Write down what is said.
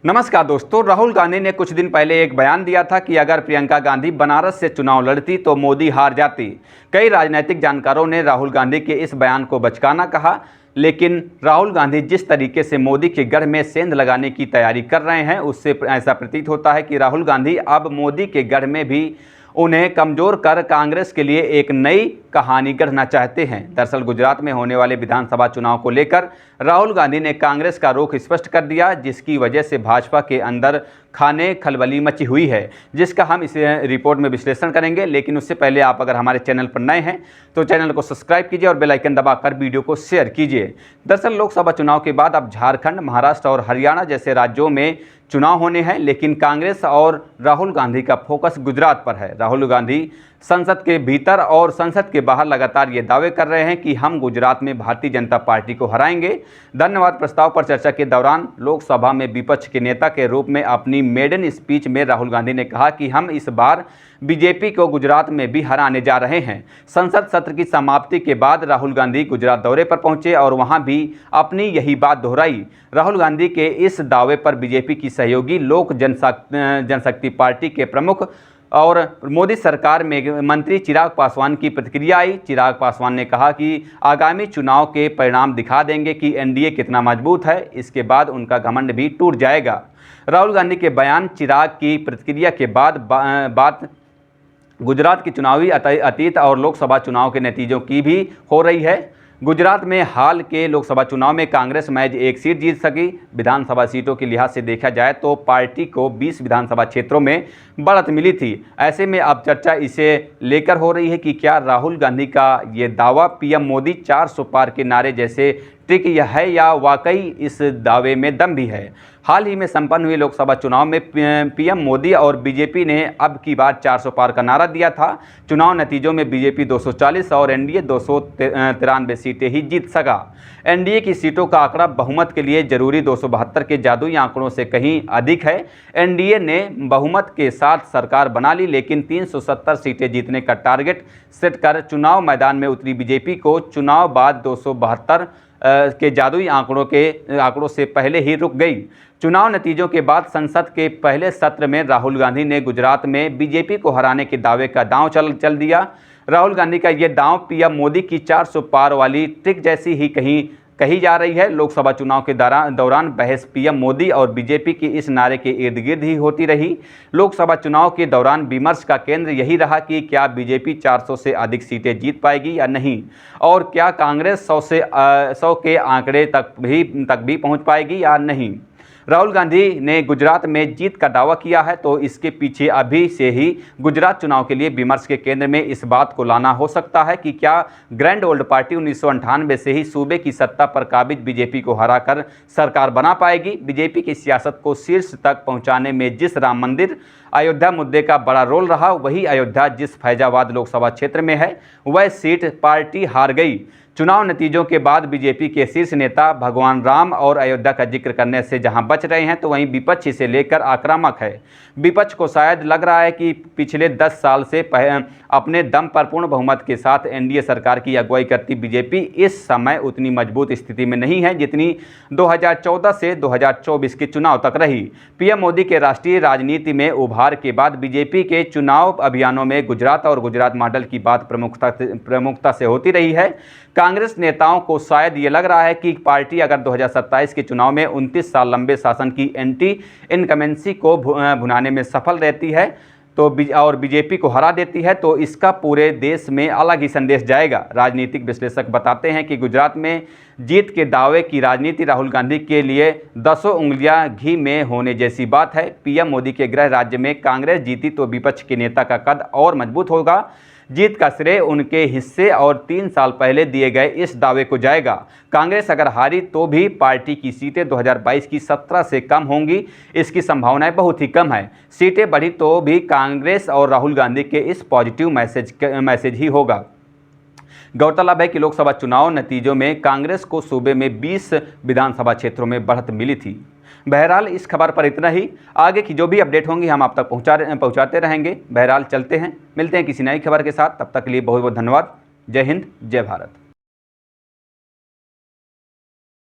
नमस्कार दोस्तों, राहुल गांधी ने कुछ दिन पहले एक बयान दिया था कि अगर प्रियंका गांधी बनारस से चुनाव लड़ती तो मोदी हार जाती। कई राजनीतिक जानकारों ने राहुल गांधी के इस बयान को बचकाना कहा, लेकिन राहुल गांधी जिस तरीके से मोदी के गढ़ में सेंध लगाने की तैयारी कर रहे हैं, उससे ऐसा प्रतीत होता है कि राहुल गांधी अब मोदी के गढ़ में भी उन्हें कमज़ोर कर कांग्रेस के लिए एक नई कहानी गढ़ना चाहते हैं। दरअसल गुजरात में होने वाले विधानसभा चुनाव को लेकर राहुल गांधी ने कांग्रेस का रुख स्पष्ट कर दिया, जिसकी वजह से भाजपा के अंदर खाने खलबली मची हुई है, जिसका हम इस रिपोर्ट में विश्लेषण करेंगे। लेकिन उससे पहले आप अगर हमारे चैनल पर नए हैं तो चैनल को सब्सक्राइब कीजिए और बेल आइकन दबाकर वीडियो को शेयर कीजिए। दरअसल लोकसभा चुनाव के बाद अब झारखंड, महाराष्ट्र और हरियाणा जैसे राज्यों में चुनाव होने हैं, लेकिन कांग्रेस और राहुल गांधी का फोकस गुजरात पर है। राहुल गांधी संसद के भीतर और संसद के बाहर लगातार ये दावे कर रहे हैं कि हम गुजरात में भारतीय जनता पार्टी को हराएंगे। धन्यवाद प्रस्ताव पर चर्चा के दौरान लोकसभा में विपक्ष के नेता के रूप में अपनी मेडन स्पीच में राहुल गांधी ने कहा कि हम इस बार बीजेपी को गुजरात में भी हराने जा रहे हैं। संसद सत्र की समाप्ति के बाद राहुल गांधी गुजरात दौरे पर पहुंचे और वहां भी अपनी यही बात दोहराई। राहुल गांधी के इस दावे पर बीजेपी की सहयोगी लोक जनशक्ति पार्टी के प्रमुख और मोदी सरकार में मंत्री चिराग पासवान की प्रतिक्रिया आई। चिराग पासवान ने कहा कि आगामी चुनाव के परिणाम दिखा देंगे कि एनडीए कितना मजबूत है, इसके बाद उनका घमंड भी टूट जाएगा। राहुल गांधी के बयान, चिराग की प्रतिक्रिया के बाद बात गुजरात की चुनावी अतीत और लोकसभा चुनाव के नतीजों की भी हो रही है। गुजरात में हाल के लोकसभा चुनाव में कांग्रेस महज एक सीट जीत सकी। विधानसभा सीटों के लिहाज से देखा जाए तो पार्टी को 20 विधानसभा क्षेत्रों में बढ़त मिली थी। ऐसे में अब चर्चा इसे लेकर हो रही है कि क्या राहुल गांधी का ये दावा पीएम मोदी 400 पार के नारे जैसे ट्रिक है या वाकई इस दावे में दम भी है। हाल ही में संपन्न हुए लोकसभा चुनाव में पीएम मोदी और बीजेपी ने अब की बार 400 पार का नारा दिया था। चुनाव नतीजों में बीजेपी 240 और एनडीए 293 सीटें ही जीत सका। एनडीए की सीटों का आंकड़ा बहुमत के लिए जरूरी 272 के जादुई आंकड़ों से कहीं अधिक है। एनडीए ने बहुमत के साथ सरकार बना ली, लेकिन 370 सीटें जीतने का टारगेट सेट कर चुनाव मैदान में उतरी बीजेपी को चुनाव बाद 272 के जादुई आंकड़ों से पहले ही रुक गई। चुनाव नतीजों के बाद संसद के पहले सत्र में राहुल गांधी ने गुजरात में बीजेपी को हराने के दावे का दांव चल दिया। राहुल गांधी का यह दांव पीएम मोदी की 400 पार वाली ट्रिक जैसी ही कही जा रही है। लोकसभा चुनाव के दौरान बहस पीएम मोदी और बीजेपी की इस नारे के इर्द गिर्द ही होती रही। लोकसभा चुनाव के दौरान विमर्श का केंद्र यही रहा कि क्या बीजेपी 400 से अधिक सीटें जीत पाएगी या नहीं, और क्या कांग्रेस 100 के आंकड़े तक भी पहुंच पाएगी या नहीं। राहुल गांधी ने गुजरात में जीत का दावा किया है, तो इसके पीछे अभी से ही गुजरात चुनाव के लिए विमर्श के केंद्र में इस बात को लाना हो सकता है कि क्या ग्रैंड ओल्ड पार्टी 1998 से ही सूबे की सत्ता पर काबिज बीजेपी को हराकर सरकार बना पाएगी। बीजेपी की सियासत को शीर्ष तक पहुंचाने में जिस राम मंदिर अयोध्या मुद्दे का बड़ा रोल रहा, वही अयोध्या जिस फैजाबाद लोकसभा क्षेत्र में है, वह सीट पार्टी हार गई। चुनाव नतीजों के बाद बीजेपी के शीर्ष नेता भगवान राम और अयोध्या का जिक्र करने से जहां बच रहे हैं, तो वहीं विपक्ष इसे लेकर आक्रामक है। विपक्ष को शायद लग रहा है कि पिछले 10 साल से अपने दम पर पूर्ण बहुमत के साथ एनडीए सरकार की अगुवाई करती बीजेपी इस समय उतनी मजबूत स्थिति में नहीं है जितनी 2014 से 2024 के चुनाव तक रही। पीएम मोदी के राष्ट्रीय राजनीति में उभार के बाद बीजेपी के चुनाव अभियानों में गुजरात और गुजरात मॉडल की बात प्रमुखता से होती रही है। कांग्रेस नेताओं को शायद ये लग रहा है कि पार्टी अगर 2027 के चुनाव में 29 साल लंबे शासन की एंटी इनकमेंसी को भुनाने में सफल रहती है और बीजेपी को हरा देती है, तो इसका पूरे देश में अलग ही संदेश जाएगा। राजनीतिक विश्लेषक बताते हैं कि गुजरात में जीत के दावे की राजनीति राहुल गांधी के लिए 10 उंगलियां घी में होने जैसी बात है। पीएम मोदी के गृह राज्य में कांग्रेस जीती तो विपक्ष के नेता का कद और मजबूत होगा। जीत का श्रेय उनके हिस्से और 3 साल पहले दिए गए इस दावे को जाएगा। कांग्रेस अगर हारी तो भी पार्टी की सीटें 2022 की 17 से कम होंगी, इसकी संभावनाएं बहुत ही कम है। सीटें बढ़ी तो भी कांग्रेस और राहुल गांधी के इस पॉजिटिव मैसेज ही होगा। गौरतलब है कि लोकसभा चुनाव नतीजों में कांग्रेस को सूबे में 20 विधानसभा क्षेत्रों में बढ़त मिली थी। बहरहाल इस खबर पर इतना ही। आगे की जो भी अपडेट होंगी हम आप तक पहुंचाते रहेंगे। बहरहाल चलते हैं, मिलते हैं किसी नई खबर के साथ। तब तक के लिए बहुत बहुत धन्यवाद। जय हिंद, जय भारत।